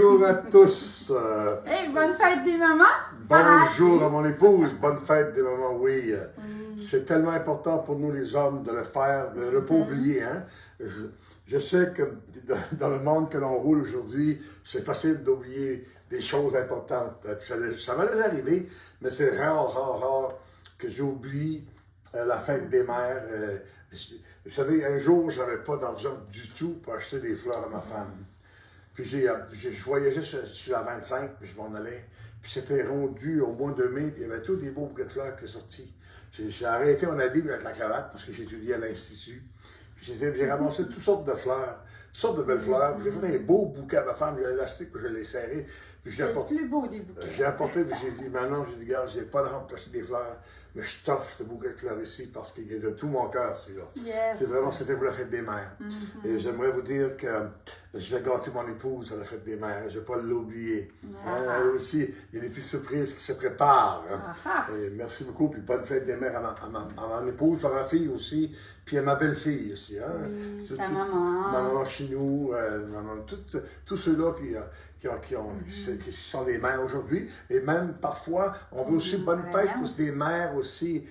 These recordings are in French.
Bonjour à tous. Hey, bonne fête des mamans. Bonjour à mon épouse. Bonne fête des mamans, oui. C'est tellement important pour nous les hommes de le faire, de ne pas oublier. Hein? Je sais que dans le monde que l'on roule aujourd'hui, c'est facile d'oublier des choses importantes. Ça va nous arriver, mais c'est rare que j'oublie la fête des mères. Vous savez, un jour, je n'avais pas d'argent du tout pour acheter des fleurs à ma femme. Puis je voyageais sur la 25, puis je m'en allais. Puis c'était rendu au mois de mai, puis il y avait tous des beaux bouquets de fleurs qui sont sortis. J'ai arrêté mon habit avec la cravate parce que j'étudiais à l'Institut. Puis j'ai ramassé toutes sortes de fleurs, toutes sortes de belles fleurs. Puis j'ai fait un beau bouquet à ma femme, j'ai l'élastique, puis je l'ai serré. Puis C'est le plus beau des bouquets. J'ai apporté, puis j'ai dit, maintenant, j'ai dit, regarde, j'ai pas d'argent pour acheter des fleurs, mais je t'offre ce bouquet de fleurs ici parce qu'il est de tout mon cœur, celui-là. Yes. C'est vraiment, c'était pour la fête des mères. Et j'aimerais vous dire que je vais gâter mon épouse à la fête des mères, je ne vais pas l'oublier. Elle aussi, il y a des petites surprises qui se préparent. Et merci beaucoup, puis bonne fête des mères à mon épouse, à ma fille aussi, puis à ma belle-fille aussi. Hein? Ta maman. Ma maman chez nous, tous ceux-là qui sont des mères aujourd'hui. Et même parfois, on veut aussi bonne fête pour des mères aussi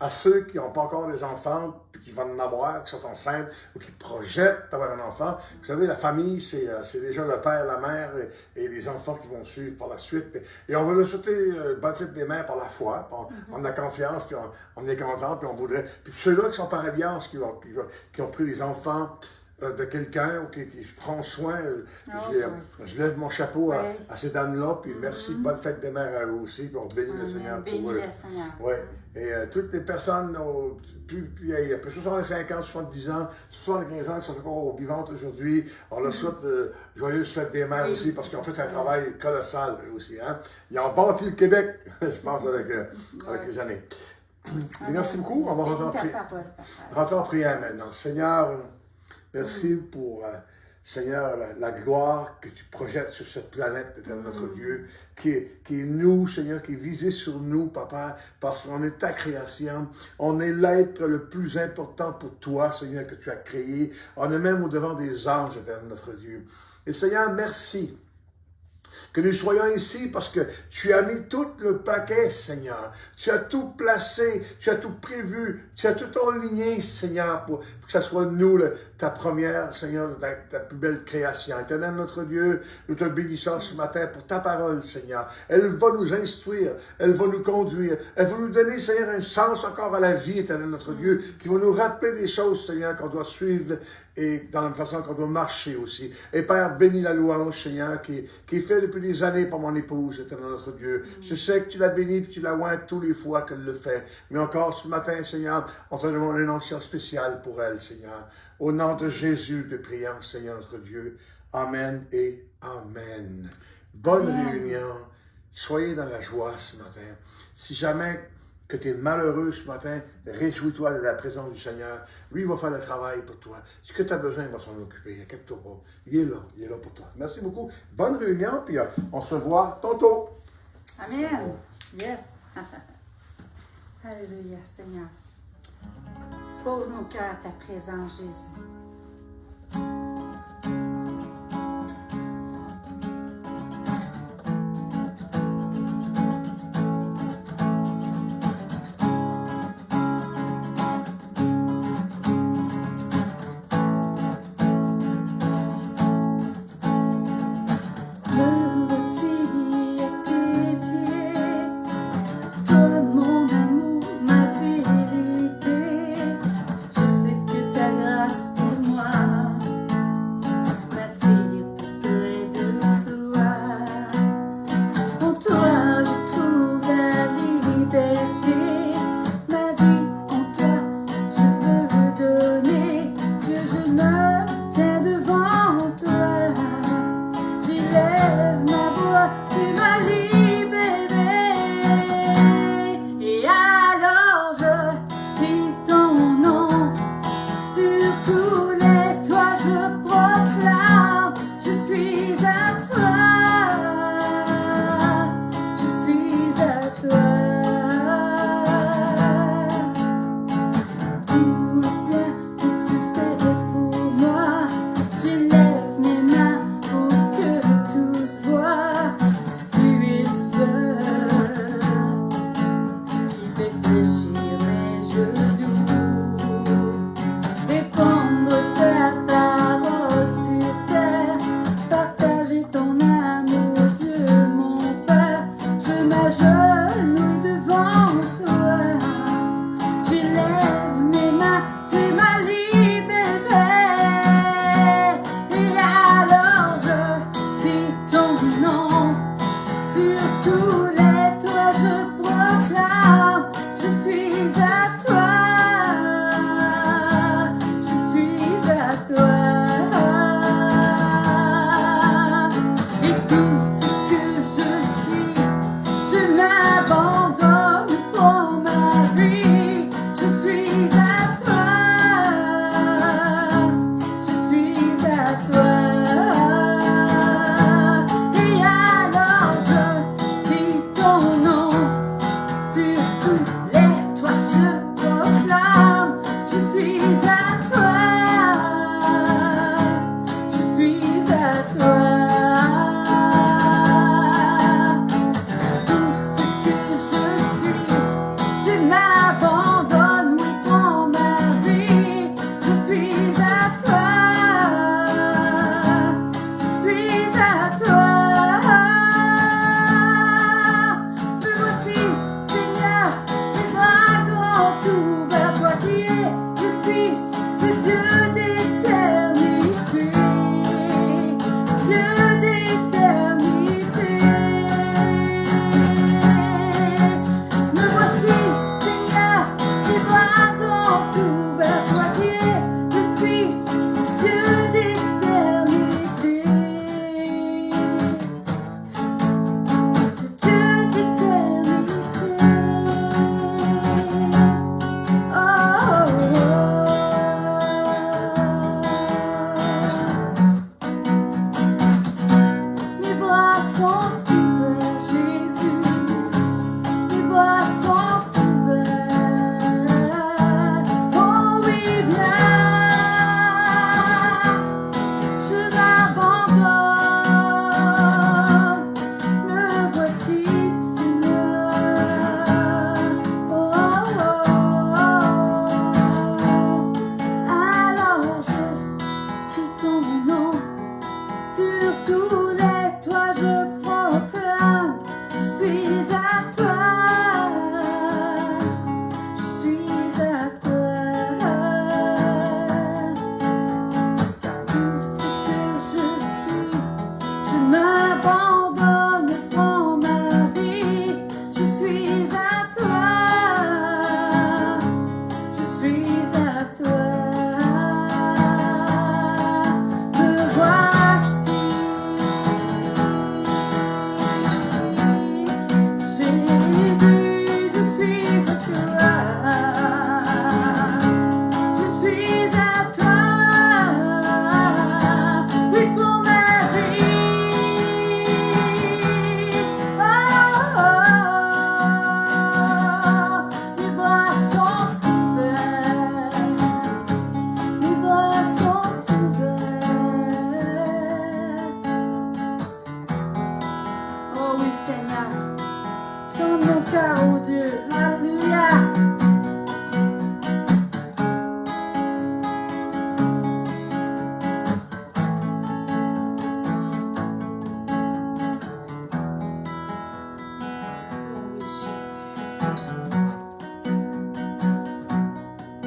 à ceux qui n'ont pas encore des enfants, puis qui vont en avoir, qui sont enceintes, ou qui projettent d'avoir un enfant. Vous savez, la famille, c'est déjà le père, la mère et les enfants qui vont suivre par la suite. Et on veut leur souhaiter bonne fête des mères par la foi. On a confiance, puis on est content, puis on voudrait. Puis ceux-là qui sont par alliance, qui ont pris les enfants de quelqu'un ou qui prend soin. Je lève mon chapeau à ces dames-là, puis merci, bonne fête des mères à eux aussi, puis on bénit le Seigneur pour eux. Ouais. Et toutes les personnes, il y a plus de 65 ans, 70 ans, 75 ans qui sont encore vivantes aujourd'hui, on leur souhaite joyeuse fête des mères aussi, parce qu'ils ont fait un travail colossal aussi. Hein? Ils ont bâti le Québec, je pense, avec les années. Merci beaucoup, on va rentrer en prière maintenant. Seigneur, merci pour, Seigneur, la gloire que tu projettes sur cette planète de notre Dieu, qui est nous, Seigneur, qui est visé sur nous, Papa, parce qu'on est ta création. On est l'être le plus important pour toi, Seigneur, que tu as créé. On est même au-devant des anges, éternel notre Dieu. Et Seigneur, merci que nous soyons ici parce que tu as mis tout le paquet, Seigneur. Tu as tout placé, tu as tout prévu, tu as tout enligné, Seigneur, pour que ce soit nous, ta première, Seigneur, ta plus belle création. Éternel notre Dieu, nous te bénissons ce matin pour ta parole, Seigneur. Elle va nous instruire, elle va nous conduire, elle va nous donner, Seigneur, un sens encore à la vie, Éternel notre Dieu, qui va nous rappeler des choses, Seigneur, qu'on doit suivre et dans la même façon qu'on doit marcher aussi. Et Père, bénis la louange, Seigneur, qui est fait depuis des années par mon épouse, éternel notre Dieu. Je sais que tu l'as bénie et tu la oins tous les fois qu'elle le fait. Mais encore ce matin, Seigneur, on te demande une onction spéciale pour elle, Seigneur. Au nom de Jésus, te prions, Seigneur notre Dieu. Amen et Amen. Bonne réunion. Soyez dans la joie ce matin. Si jamais que tu es malheureux ce matin, réjouis-toi de la présence du Seigneur. Lui, il va faire le travail pour toi. Ce que tu as besoin, il va s'en occuper. Inquiète-toi pas. Il est là pour toi. Merci beaucoup. Bonne réunion, puis on se voit tantôt. Amen. Yes. Alléluia, Seigneur. Dispose nos cœurs à ta présence, Jésus. Je sais que ta grâce pour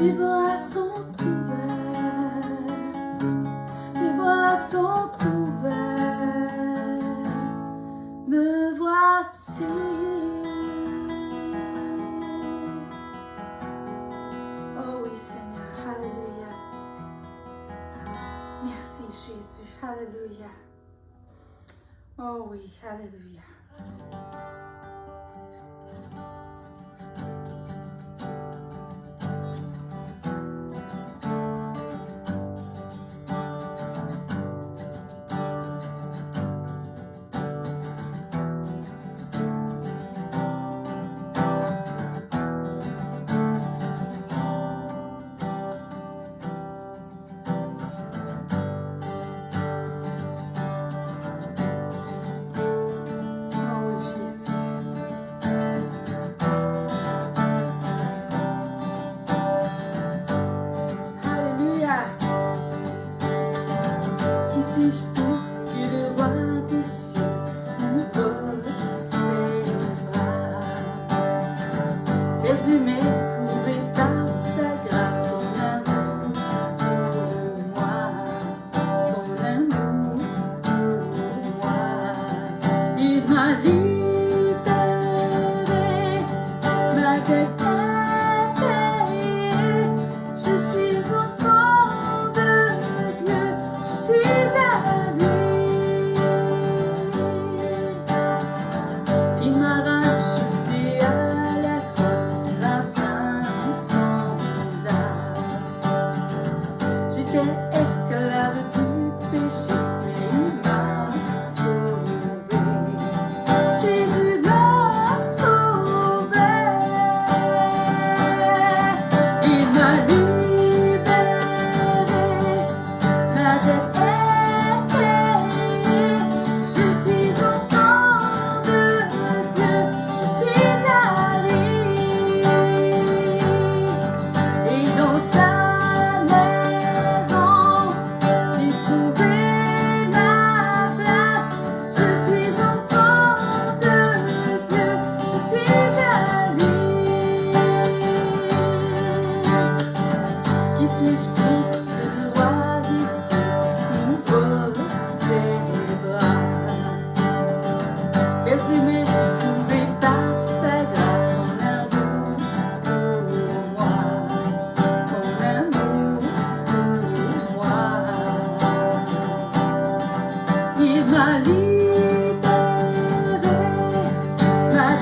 Mes bras sont ouverts, mes bras sont ouverts, me voici. Oh oui Seigneur, Alléluia. Merci Jésus, Alléluia. Oh oui, Alléluia. Perdu mais trouvé par sa grâce, son amour pour moi, son amour pour moi. Il m'a libéré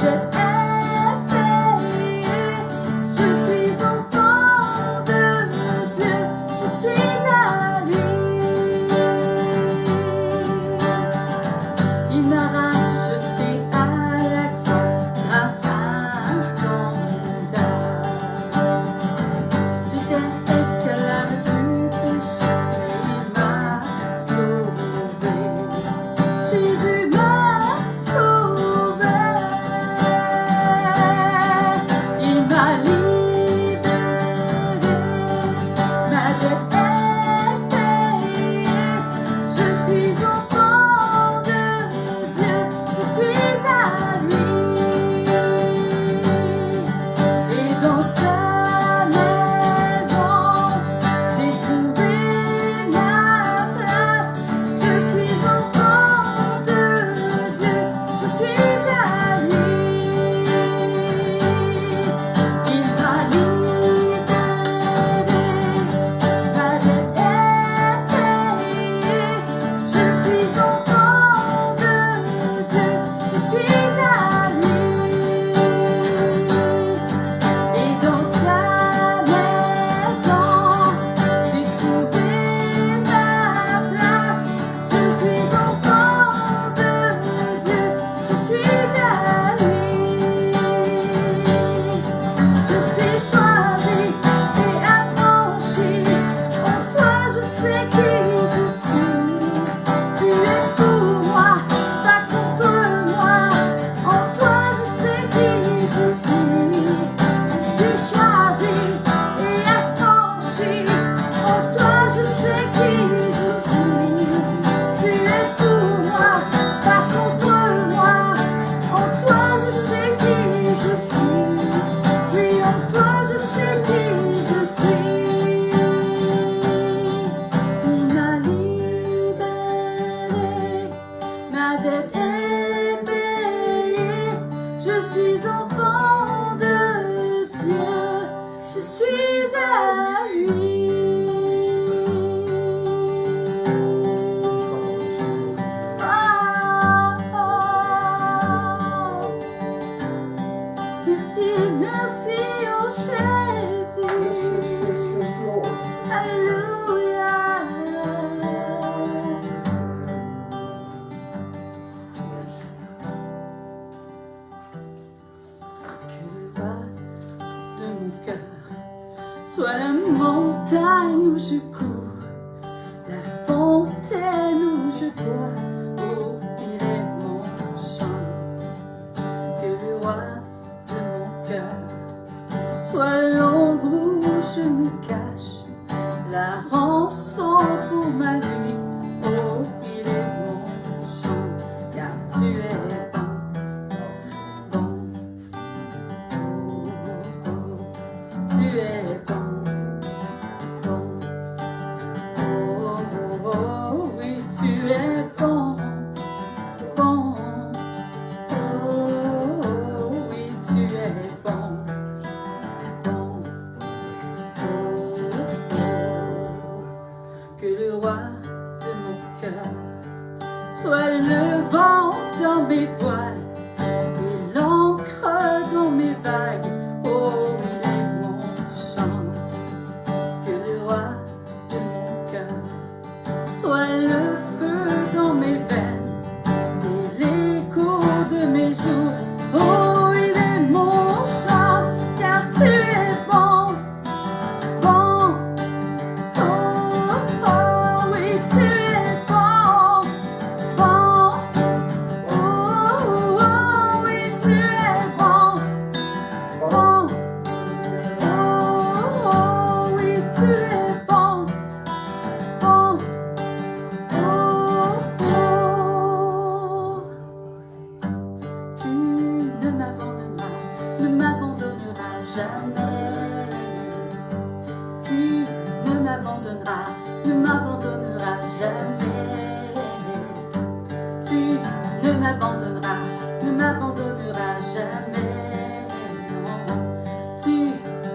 dette est payée. Je suis enfant de Dieu, je suis à lui. Il m'a racheté à la croix grâce à son dard. J'étais esclave du péché, il m'a sauvé. Jésus m'a sauvé. Il m'a libéré. Ma dette est payée. Je suis enfant de Dieu, je suis à lui. Et dans sa maison, j'ai trouvé ma place. Je suis enfant de Dieu, je suis à lui. Il m'a libéré. Ma dette est payée. Je suis enfant de Dieu, je suis à lui. Et dans sa maison, j'ai trouvé ma place. Je suis enfant de Dieu, je suis à lui. Je suis choisi et affranchi. En toi je sais qui je suis. Tu es pour moi, pas contre moi. En toi je sais qui je suis. Je suis choisi et affranchi. En toi je sais qui je suis. Tu es pour moi, pas contre moi. En toi je sais qui je suis. Oui, en toi je sais qui je suis. Il m'a libéré. Ma dette est payée. Je suis enfant de Dieu. Je suis à lui. Merci, merci, oh Jésus. Alléluia. Que le roi de mon cœur soit la montagne où je cours, la fontaine où je bois. Oh, il est mon chant. Que le roi de mon cœur soit l'ombre où je me cache, la rançon pour ma vie. Oh, il est mon chant, car tu es bon, bon. Oh, oh, tu es bon, bon. Oh, oh, oh, oui, tu es bon, bon. Oh, oui, tu es bon, bon. Oh, que le roi de mon cœur soit le vent dans mes voiles et l'encre dans mes vagues. Oh, il est mon chant. Que le roi de mon cœur soit le feu dans mes veines et l'écho de mes jours. Oh, il est mon chant, car tu es bon, bon. Oh, oh, oui, tu es bon, bon. Oh, oh, oui, tu es bon, bon. Oh, oh, oui, tu es bon, bon. Oh, oh. Tu ne m'abandonneras jamais. Tu ne m'abandonneras jamais. Tu ne m'abandonneras jamais. Non. Tu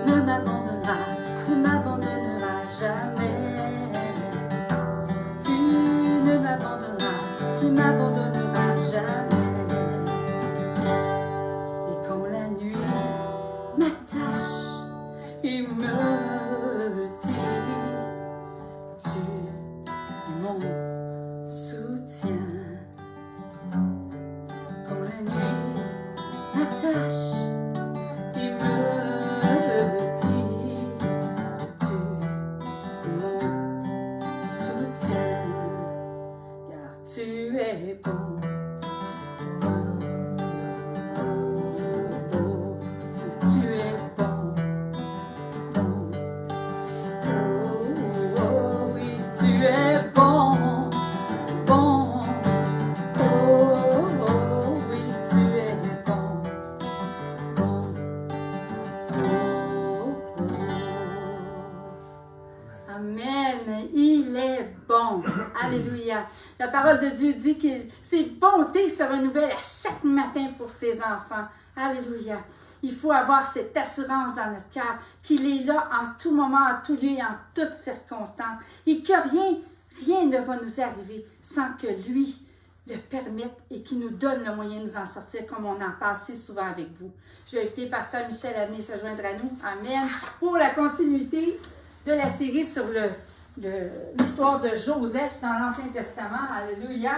ne m'abandonneras jamais. Tu ne m'abandonneras jamais. m'attache et me dit que tu es mon soutien, car tu es bon, bon, oh, et tu es bon, bon, oh, oui, tu es bon, bon, oh, oui, tu es bon, bon, Amen. Il est bon. Alléluia. La parole de Dieu dit que ses bontés se renouvellent à chaque matin pour ses enfants. Alléluia. Il faut avoir cette assurance dans notre cœur qu'il est là en tout moment, en tout lieu et en toutes circonstances. Et que rien ne va nous arriver sans que lui le permette et qu'il nous donne le moyen de nous en sortir comme on en parle si souvent avec vous. Je vais inviter Pasteur Michel à venir se joindre à nous. Amen. Pour la continuité de la série sur l'histoire de Joseph dans l'Ancien Testament. Alléluia.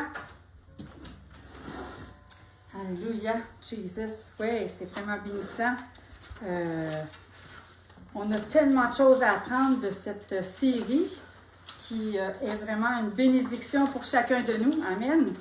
Alléluia. Jesus. Oui, c'est vraiment bénissant. On a tellement de choses à apprendre de cette série qui est vraiment une bénédiction pour chacun de nous. Amen.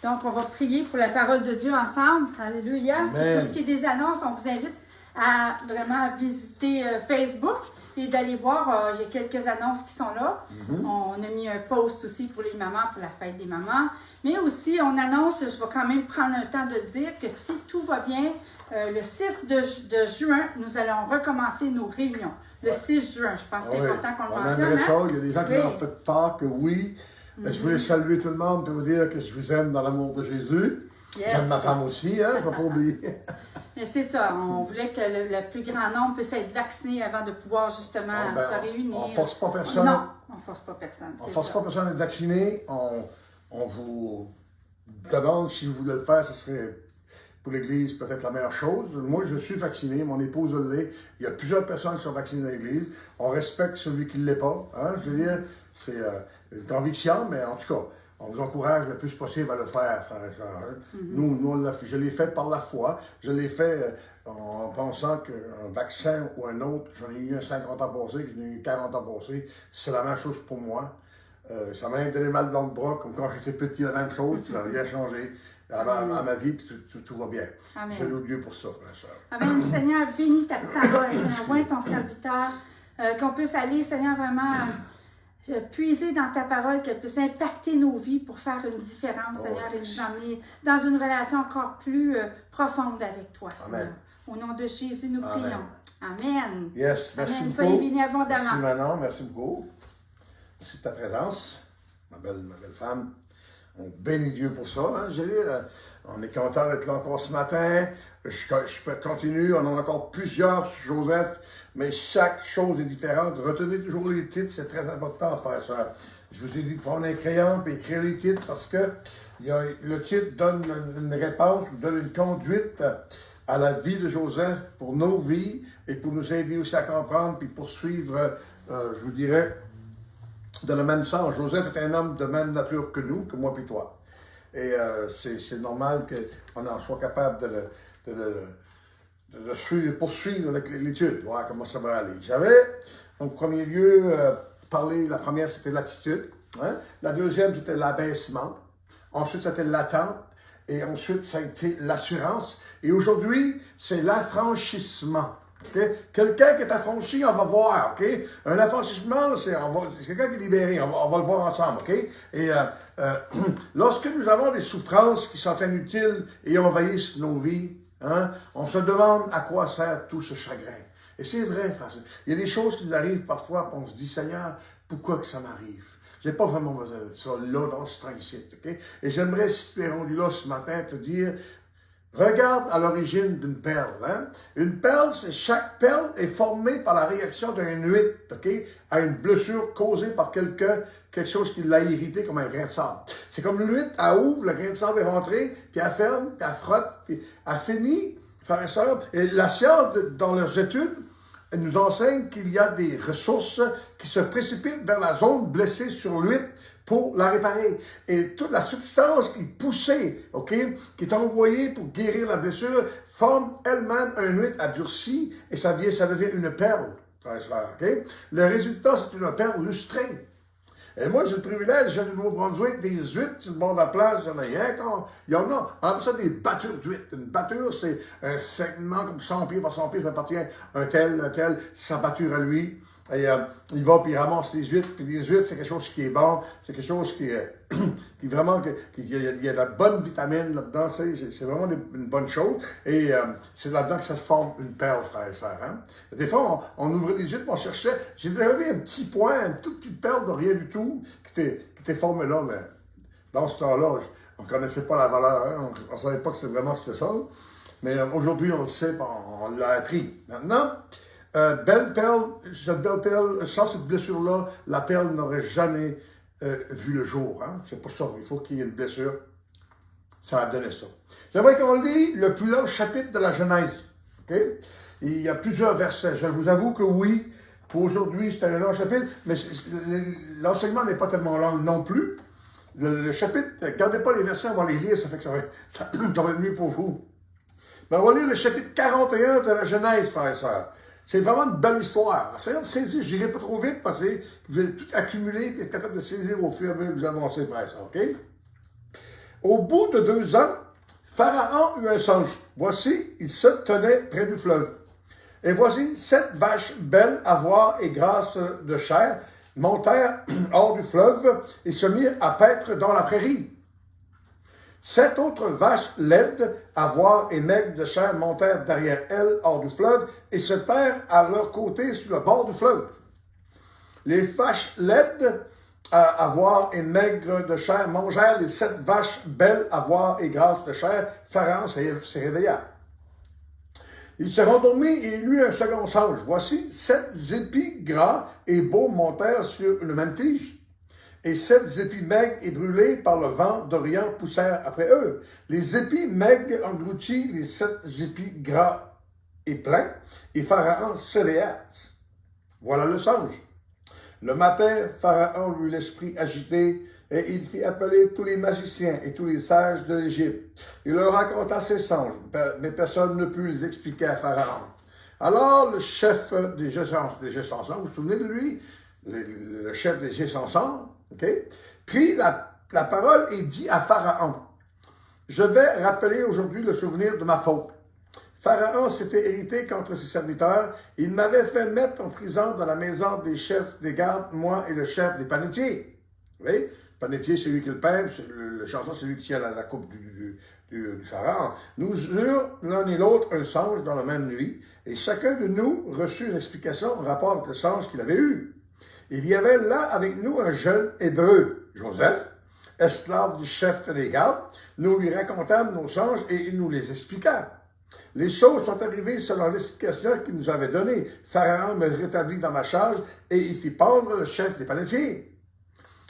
Donc, on va prier pour la parole de Dieu ensemble. Alléluia. Amen. Pour ce qui est des annonces, on vous invite à vraiment visiter Facebook et d'aller voir, il y a quelques annonces qui sont là. On a mis un post aussi pour les mamans, pour la fête des mamans. Mais aussi, on annonce, je vais quand même prendre un temps de le dire, que si tout va bien, le 6 de juin, nous allons recommencer nos réunions. Le 6 juin, je pense que c'est important qu'on le mentionne. On aimerait ça. Hein? Il y a des gens qui Oui. m'ont fait part que oui. Je voulais saluer tout le monde pour vous dire que je vous aime dans l'amour de Jésus. Yes. J'aime ma femme aussi, hein, faut pas oublier. Mais c'est ça, on voulait que le plus grand nombre puisse être vacciné avant de pouvoir justement se réunir. On ne force pas personne. Non, on ne force pas personne. On ne force pas personne à être vacciné. On vous demande si vous voulez le faire, ce serait pour l'Église peut-être la meilleure chose. Moi, je suis vacciné, mon épouse l'est. Il y a plusieurs personnes qui sont vaccinées dans l'Église. On respecte celui qui ne l'est pas. Hein? Je veux dire, c'est une conviction, mais en tout cas, on vous encourage le plus possible à le faire, frères et sœurs. Hein? Nous on l'a fait. Je l'ai fait par la foi. Je l'ai fait en pensant qu'un vaccin ou un autre, j'en ai eu un 50 ans passé, j'en ai eu 40 ans passé, c'est la même chose pour moi. Ça m'a même donné mal dans le bras, comme quand j'étais petit, la même chose, ça n'a rien changé à ma vie, puis tout va bien. Amen. Je loue Dieu pour ça, frère et sœur. Amen. Seigneur, bénis ta parole, Seigneur, oins ton serviteur, qu'on puisse aller, Seigneur, vraiment puiser dans ta parole, qu'elle puisse impacter nos vies pour faire une différence, Seigneur, et nous emmener dans une relation encore plus profonde avec toi, Seigneur. Amen. Au nom de Jésus, nous Amen. prions. Amen. Yes, merci Amen. beaucoup. Soyez bénis abondamment. Merci Manon, merci beaucoup. Merci de ta présence, ma belle femme. On bénit Dieu pour ça. Hein, on est content d'être là encore ce matin. Je continue. On en a encore plusieurs sur Joseph, mais chaque chose est différente. Retenez toujours les titres, c'est très important, frère et sœur. Je vous ai dit de prendre un crayon et écrire les titres parce que le titre donne une réponse, donne une conduite à la vie de Joseph pour nos vies et pour nous aider aussi à comprendre puis poursuivre, je vous dirais, dans le même sens. Joseph est un homme de même nature que nous, que moi puis toi. Et c'est normal qu'on en soit capable de poursuivre avec l'étude, voir comment ça va aller. J'avais, en premier lieu, parlé, la première c'était l'attitude, hein? La deuxième c'était l'abaissement, ensuite c'était l'attente, et ensuite ça a été l'assurance, et aujourd'hui c'est l'affranchissement. Okay? Quelqu'un qui est affranchi, on va voir. Okay? Un affranchissement, c'est quelqu'un qui est libéré. On va le voir ensemble. Okay? Et lorsque nous avons des souffrances qui sont inutiles et envahissent nos vies, hein, on se demande à quoi sert tout ce chagrin. Et c'est vrai, il y a des choses qui nous arrivent parfois, on se dit, Seigneur, pourquoi que ça m'arrive? Je n'ai pas vraiment besoin de ça, là, dans ce temps-ci. Okay? Et j'aimerais, si tu es rendu là ce matin, te dire, regarde à l'origine d'une perle. Hein? Une perle, chaque perle est formée par la réaction d'un huître, okay? À une blessure causée par quelque chose qui l'a irrité comme un grain de sable. C'est comme l'huître, elle ouvre, le grain de sable est rentré, puis elle ferme, puis elle frotte, puis elle finit, frères et sœurs. Et la science, dans leurs études, elle nous enseigne qu'il y a des ressources qui se précipitent vers la zone blessée sur l'huître pour la réparer. Et toute la substance qui est poussée, OK, qui est envoyée pour guérir la blessure, forme elle-même un huile adurci et ça devient une perle. Okay? Le résultat, c'est une perle lustrée. Et moi, j'ai le privilège, j'ai du Nouveau-Brunswick, des huîtres sur le bord de la plage, il y en a rien. Il y en a. On appelle ça des battures d'huîtres. Une batture, c'est un segment comme 100 pieds par 100 pieds, ça appartient à un tel, sa batture à lui. Et il va, puis il ramasse les huîtres. Puis les huîtres, c'est quelque chose qui est bon, c'est quelque chose qui est vraiment, il y a de la bonne vitamine là-dedans, c'est vraiment une bonne chose. Et c'est là-dedans que ça se forme une perle, frère et sœur. Hein? Des fois, on ouvrait les huîtres, on cherchait, j'ai déjà vu un petit point, une toute petite perle de rien du tout, qui était formée là, mais dans ce temps-là, on ne connaissait pas la valeur, hein? On ne savait pas que c'était ça. Mais aujourd'hui, on le sait, on l'a appris. Maintenant, belle perle, cette belle perle, sans cette blessure-là, la perle n'aurait jamais vu le jour. Hein? C'est pour ça, il faut qu'il y ait une blessure. Ça a donné ça. J'aimerais qu'on lit le plus long chapitre de la Genèse. Okay? Il y a plusieurs versets. Je vous avoue que oui, pour aujourd'hui, c'est un long chapitre, mais l'enseignement n'est pas tellement long non plus. Le chapitre, gardez pas les versets, on va les lire, ça fait que ça va être mieux pour vous. Mais on va lire le chapitre 41 de la Genèse, frères et sœurs. C'est vraiment une belle histoire. Essayez de saisir, je n'irai pas trop vite parce que vous allez tout accumuler et être capable de saisir au fur et à mesure que vous avancez, frères et sœurs, OK? Au bout de 2 ans, Pharaon eut un songe. Voici, il se tenait près du fleuve. Et voici 7 vaches belles à voir et grasses de chair montèrent hors du fleuve et se mirent à paître dans la prairie. 7 autres vaches laides, à voir et maigres de chair montèrent derrière elles hors du fleuve et se terrent à leur côté sur le bord du fleuve. Les vaches laides, à voir et maigres de chair mangèrent les 7 vaches belles, à voir et grasses de chair. Pharaon se réveilla. Il se rendormit et il eut un second songe. Voici 7 épis gras et beaux montèrent sur une même tige. Et 7 épis maigres et brûlés par le vent d'Orient poussèrent après eux. Les épis maigres engloutis les 7 épis gras et pleins, et Pharaon s'éveilla. Voilà le songe. Le matin, Pharaon eut l'esprit agité, et il fit appeler tous les magiciens et tous les sages de l'Égypte. Il leur raconta ses songes, mais personne ne put les expliquer à Pharaon. Alors le chef des Gessansons, vous vous souvenez de lui? Le chef des Gessansons, okay, prit la parole et dit à Pharaon, « Je vais rappeler aujourd'hui le souvenir de ma faute. Pharaon s'était irrité contre ses serviteurs. Il m'avait fait mettre en prison dans la maison des chefs des gardes, moi et le chef des panetiers. » Vous voyez? Le panetier, c'est lui qui le pain, le chanson, c'est lui qui tient la coupe du Pharaon. Nous eurent l'un et l'autre un songe dans la même nuit, et chacun de nous reçut une explication en rapport avec le songe qu'il avait eu. Il y avait là avec nous un jeune hébreu, Joseph, esclave du chef des gardes. Nous lui racontâmes nos songes et il nous les expliqua. Les choses sont arrivées selon l'explication qu'il nous avait donnée. Pharaon me rétablit dans ma charge et il fit pendre le chef des panetiers.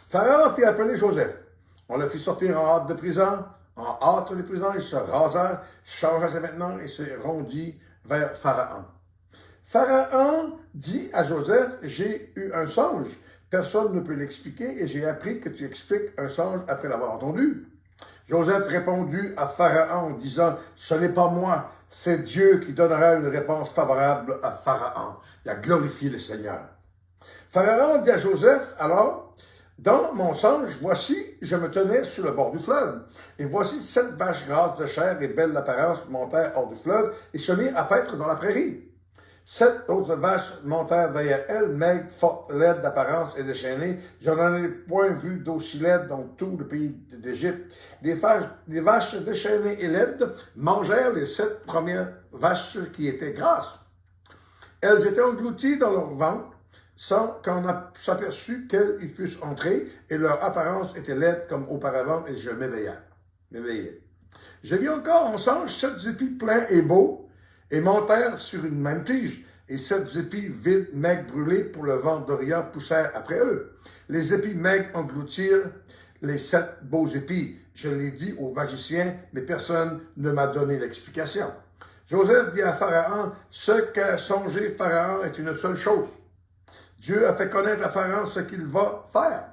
Pharaon fit appeler Joseph. On le fit sortir en hâte de prison. En hâte de prison, il se rasa, changea ses vêtements et se rendit vers Pharaon. Pharaon dit à Joseph, « J'ai eu un songe. Personne ne peut l'expliquer et j'ai appris que tu expliques un songe après l'avoir entendu. » Joseph répondit à Pharaon en disant, « Ce n'est pas moi, c'est Dieu qui donnera une réponse favorable à Pharaon. » Il a glorifié le Seigneur. Pharaon dit à Joseph, alors, « Dans mon songe, voici, je me tenais sur le bord du fleuve, et voici 7 vaches grasses de chair et belles d'apparence montèrent hors du fleuve et se mirent à paître dans la prairie. 7 autres vaches montèrent derrière elles, maigres, fortes, laides d'apparence et déchaînées. Je n'en ai point vu d'aussi laides dans tout le pays d'Égypte. Les vaches déchaînées et laides mangèrent les 7 premières vaches qui étaient grasses. Elles étaient englouties dans leur ventre, sans qu'on s'aperçût qu'elles y fussent entrées, et leur apparence était laide comme auparavant, et je m'éveillais. Je vis encore en songe 7 épis pleins et beaux, et montèrent sur une même tige, et 7 épis vides, maigres, brûlés pour le vent d'Orient poussèrent après eux. Les épis maigres engloutirent les 7 beaux épis. Je l'ai dit aux magiciens, mais personne ne m'a donné l'explication. Joseph dit à Pharaon, « Ce qu'a songé Pharaon est une seule chose. Dieu a fait connaître à Pharaon ce qu'il va faire.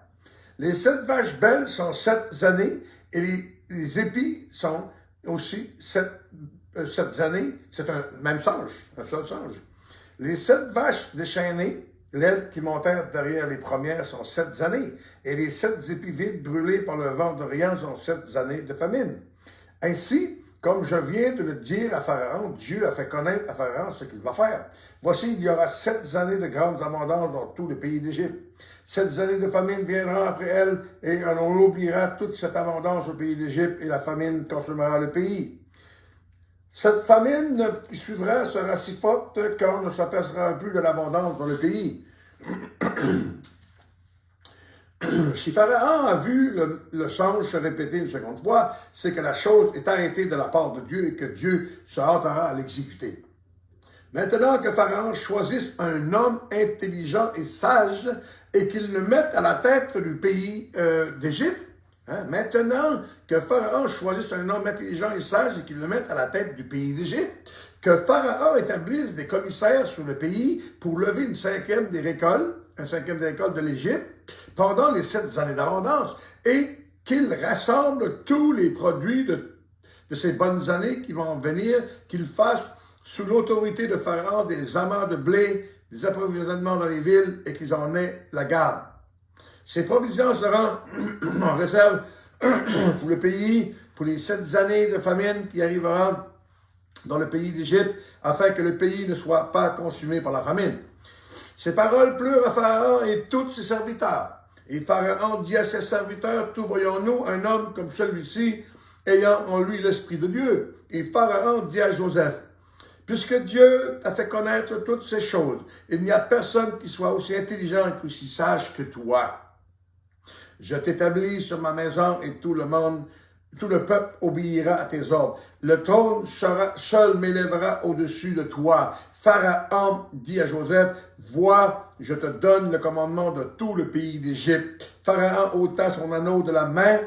Les 7 vaches belles sont 7 années et les épis sont aussi 7 années. C'est un même singe, un seul singe. Les 7 vaches déchaînées, laides qui montèrent derrière les premières, sont 7 années. Et les 7 épis vides brûlés par le vent d'Orient sont 7 années de famine. Ainsi, comme je viens de le dire à Pharaon, Dieu a fait connaître à Pharaon ce qu'il va faire. Voici, il y aura 7 années de grandes abondances dans tout le pays d'Égypte. 7 années de famine viendront après elles, et on oubliera toute cette abondance au pays d'Égypte, et la famine consumera le pays. Cette famine qui suivra sera si forte qu'on ne s'apercevra plus de l'abondance dans le pays. Si Pharaon a vu le songe se répéter une seconde fois, c'est que la chose est arrêtée de la part de Dieu et que Dieu se hâtera à l'exécuter. Maintenant que Pharaon choisisse un homme intelligent et sage et qu'il le mette à la tête du pays d'Égypte, maintenant que Pharaon choisisse un homme intelligent et sage et qu'il le mette à la tête du pays d'Égypte, que Pharaon établisse des commissaires sur le pays pour lever un cinquième des récoltes de l'Égypte pendant les 7 années d'abondance et qu'il rassemble tous les produits de ces bonnes années qui vont venir, qu'il fasse sous l'autorité de Pharaon des amas de blé, des approvisionnements dans les villes et qu'ils en aient la garde. Ces provisions seront en réserve pour le pays pour les 7 années de famine qui arriveront dans le pays d'Égypte afin que le pays ne soit pas consumé par la famine. Ces paroles plurent à Pharaon et tous ses serviteurs. Et Pharaon dit à ses serviteurs, trouverons-nous un homme comme celui-ci, ayant en lui l'Esprit de Dieu? Et Pharaon dit à Joseph, puisque Dieu t'a fait connaître toutes ces choses, il n'y a personne qui soit aussi intelligent et aussi sage que toi. Je t'établis sur ma maison et tout le peuple obéira à tes ordres. Le trône seul m'élèvera au-dessus de toi. Pharaon dit à Joseph, vois, je te donne le commandement de tout le pays d'Égypte. Pharaon ôta son anneau de la main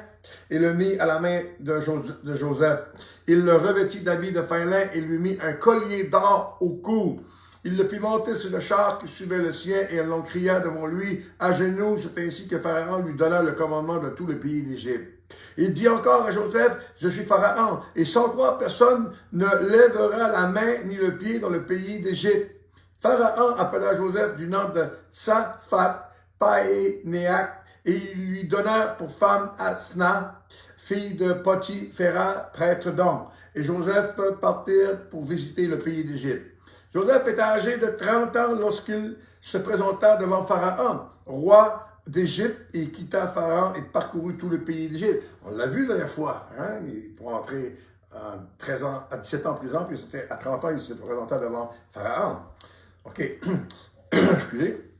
et le mit à la main de Joseph. Il le revêtit d'habits de fin lin et lui mit un collier d'or au cou. Il le fit monter sur le char qui suivait le sien et l'on cria devant lui à genoux. C'est ainsi que Pharaon lui donna le commandement de tout le pays d'Égypte. Il dit encore à Joseph, je suis Pharaon, et sans toi personne ne lèvera la main ni le pied dans le pays d'Égypte. Pharaon appela Joseph du nom de Tsaphat Paénéach, et il lui donna pour femme Asna, fille de Poti-Phéra, prêtre d'On. Et Joseph partir pour visiter le pays d'Égypte. Joseph était âgé de 30 ans lorsqu'il se présenta devant Pharaon, roi d'Égypte, et quitta Pharaon et parcourut tout le pays d'Égypte. On l'a vu la dernière fois, pour entrer à 17 ans en prison, puis à 30 ans, il se présenta devant Pharaon. OK. Excusez.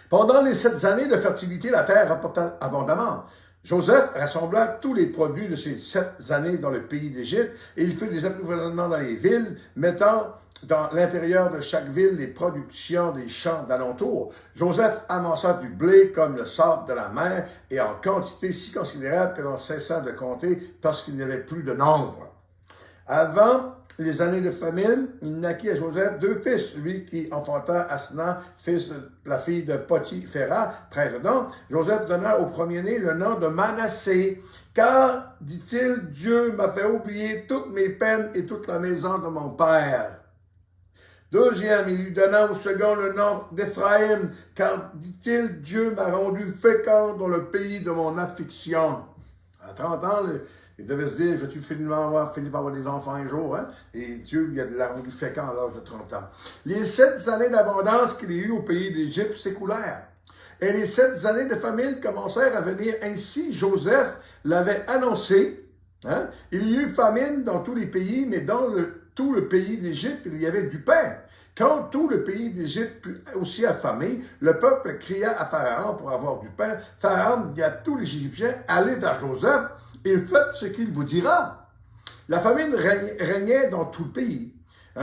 Pendant les 7 années de fertilité, la terre rapporta abondamment. Joseph rassembla tous les produits de ces 7 années dans le pays d'Égypte, et il fit des approvisionnements dans les villes, mettant dans l'intérieur de chaque ville les productions des champs d'alentour. Joseph amassa du blé comme le sable de la mer, et en quantité si considérable que l'on cessa de compter parce qu'il n'y avait plus de nombre. Avant les années de famine, il naquit à Joseph 2 fils, lui qui enfanta Asna, fils de la fille de Poti-Phéra, prêtre d'On. Joseph donna au premier-né le nom de Manassé, car, dit-il, Dieu m'a fait oublier toutes mes peines et toute la maison de mon père. Deuxième, il lui donna au second le nom d'Éphraïm, car, dit-il, Dieu m'a rendu fécond dans le pays de mon affliction. À 30 ans, il devait se dire, vais-tu finir par avoir des enfants un jour, Et Dieu lui a rendu fécond à l'âge de 30 ans. Les 7 années d'abondance qu'il y eut au pays d'Égypte s'écoulèrent. Et les 7 années de famine commencèrent à venir. Ainsi, Joseph l'avait annoncé. Il y eut famine dans tous les pays, mais dans tout le pays d'Égypte, il y avait du pain. Quand tout le pays d'Égypte fut aussi affamé, le peuple cria à Pharaon pour avoir du pain. Pharaon dit à tous les Égyptiens, allez vers Joseph et faites ce qu'il vous dira. La famine régnait dans tout le pays.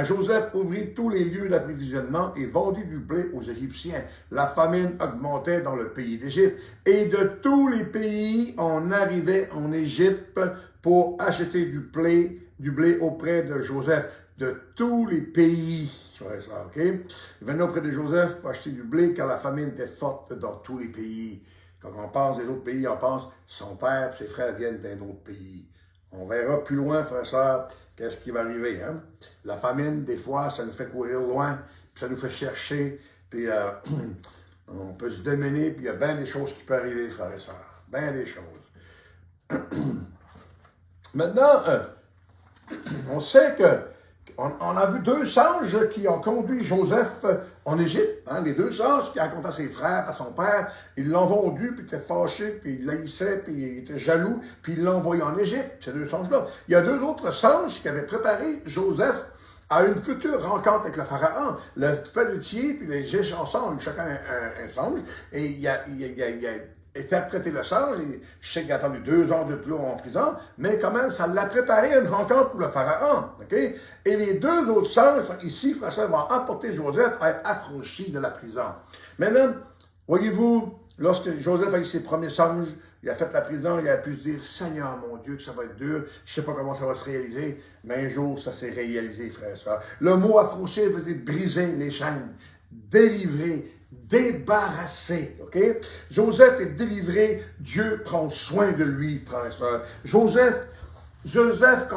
Joseph ouvrit tous les lieux d'approvisionnement et vendit du blé aux Égyptiens. La famine augmentait dans le pays d'Égypte. Et de tous les pays, on arrivait en Égypte pour acheter du blé auprès de Joseph. De tous les pays. OK? Ils venaient auprès de Joseph pour acheter du blé car la famine était forte dans tous les pays. Quand on pense des autres pays, on pense son père et ses frères viennent d'un autre pays. On verra plus loin, frère et sœur, qu'est-ce qui va arriver. Hein? La famine, des fois, ça nous fait courir loin, puis ça nous fait chercher, puis on peut se démener, puis il y a bien des choses qui peuvent arriver, frères et sœurs. Bien des choses. Maintenant, on sait on a vu deux singes qui ont conduit Joseph en Égypte. Hein, les deux singes qui racontaient à ses frères, à son père, ils l'ont vendu, puis il était fâché, puis il l'haïssait, puis il était jaloux, puis ils l'ont envoyé en Égypte, ces deux singes-là. Il y a deux autres singes qui avaient préparé Joseph à une future rencontre avec le pharaon. Le pelletier, puis les Égyptiens ensemble, chacun un singe, et il a interprété le singe. Je sais qu'il a attendu 2 ans de plus en prison, mais quand même, ça l'a préparé à une rencontre pour le pharaon. Okay? Et les deux autres singes, ici, François, vont apporter Joseph à être affranchi de la prison. Maintenant, voyez-vous, lorsque Joseph a eu ses premiers singes, il a fait la prison, il a pu se dire, Seigneur mon Dieu, que ça va être dur, je ne sais pas comment ça va se réaliser, mais un jour, ça s'est réalisé, frère et soeur. Le mot affranchi veut dire briser les chaînes, délivrer, débarrassé, ok? Joseph est délivré, Dieu prend soin de lui, frère et soeur. Joseph,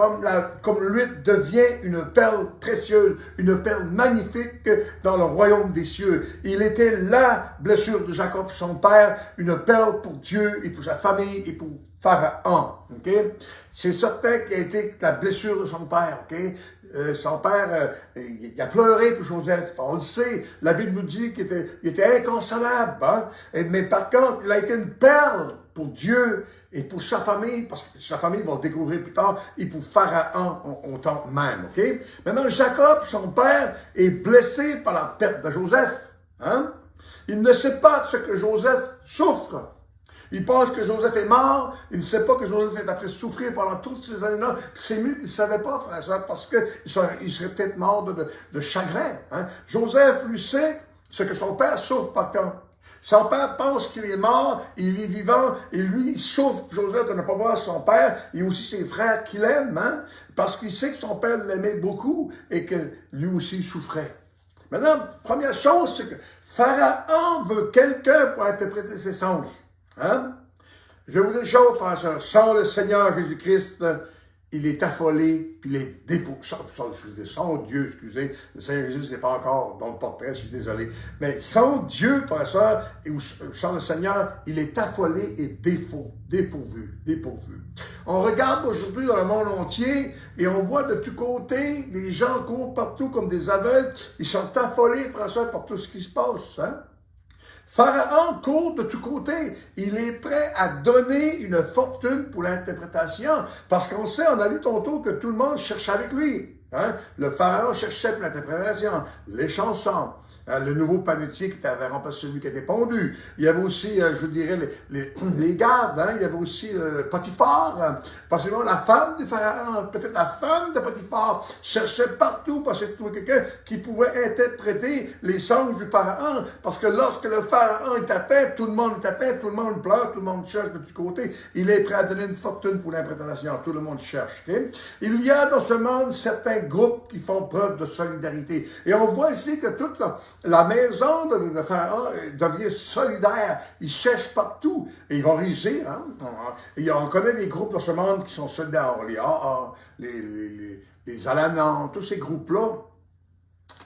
comme l'huile, devient une perle précieuse, une perle magnifique dans le royaume des cieux. Il était la blessure de Jacob, son père, une perle pour Dieu et pour sa famille et pour Pharaon. Okay? C'est certain qu'il a été la blessure de son père. Okay? Son père, il a pleuré pour Joseph. On le sait, la Bible nous dit qu'il était inconsolable. Hein? Mais par contre, il a été une perle pour Dieu et pour sa famille, parce que sa famille va le découvrir plus tard, et pour Pharaon au temps même. Okay? Maintenant, Jacob, son père, est blessé par la perte de Joseph. Hein? Il ne sait pas ce que Joseph souffre. Il pense que Joseph est mort, il ne sait pas que Joseph est après souffrir pendant toutes ces années-là. C'est mieux qu'il ne savait pas, frère et soeur, parce qu'il serait peut-être mort de chagrin. Hein? Joseph, lui, sait ce que son père souffre par contre. Son père pense qu'il est mort, il est vivant, et lui, il souffre, Joseph, de ne pas voir son père, et aussi ses frères qu'il aime, hein? Parce qu'il sait que son père l'aimait beaucoup, et que lui aussi souffrait. Maintenant, première chose, c'est que Pharaon veut quelqu'un pour interpréter ses songes. Hein? Je vais vous dire une chose, frère et sœur, sans le Seigneur Jésus-Christ, il est affolé, puis il est déposé. Sans Dieu, excusez, le Seigneur Jésus, c'est pas encore dans le portrait, je suis désolé. Mais sans Dieu, frère et sœur, et sans le Seigneur, il est affolé et dépourvu. On regarde aujourd'hui dans le monde entier, et on voit de tous côtés, les gens courent partout comme des aveugles, ils sont affolés, frère et sœur, par tout ce qui se passe, hein? Pharaon court de tous côtés. Il est prêt à donner une fortune pour l'interprétation. Parce qu'on sait, on a lu tantôt que tout le monde cherchait avec lui. Hein? Le Pharaon cherchait pour l'interprétation, les chansons, le nouveau panetier qui avait remplacé celui qui était pendu. Il y avait aussi, je dirais, les gardes. Hein? Il y avait aussi Potiphar. Possiblement la femme du Pharaon, peut-être la femme de Potiphar, cherchait partout parce qu'elle trouvait quelqu'un qui pouvait interpréter les songes du Pharaon. Parce que lorsque le Pharaon est atteint, tout le monde est atteint, tout le monde pleure, tout le monde cherche de tous côtés. Il est prêt à donner une fortune pour l'interprétation. Tout le monde cherche. Okay? Il y a dans ce monde certains groupes qui font preuve de solidarité. Et on voit ici que toute la maison de Pharaon devient solidaire. Ils cherchent partout. Et ils vont réussir. Hein? On connaît des groupes dans ce monde qui sont solidaires. Les AA, les Alanans, tous ces groupes-là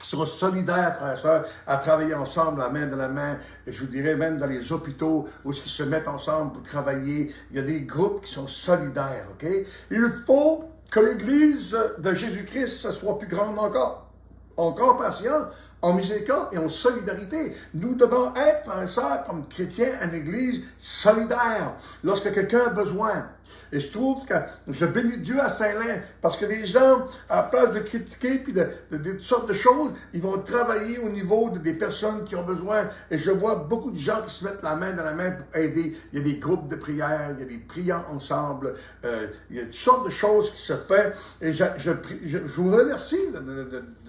qui sont solidaires, frères et sœurs, à travailler ensemble, la main dans la main. Et je vous dirais même dans les hôpitaux où ils se mettent ensemble pour travailler. Il y a des groupes qui sont solidaires. Okay? Il faut que l'Église de Jésus-Christ soit plus grande encore. En compassion, en miséricorde et en solidarité. Nous devons être, frères et sœurs, comme chrétiens, une Église solidaire lorsque quelqu'un a besoin. Et je trouve que je bénis Dieu à Saint-Lin parce que les gens, à la place de critiquer puis de toutes sortes de choses, ils vont travailler au niveau des personnes qui ont besoin. Et je vois beaucoup de gens qui se mettent la main dans la main pour aider. Il y a des groupes de prière, il y a des priants ensemble, il y a toutes sortes de choses qui se font. Et je vous remercie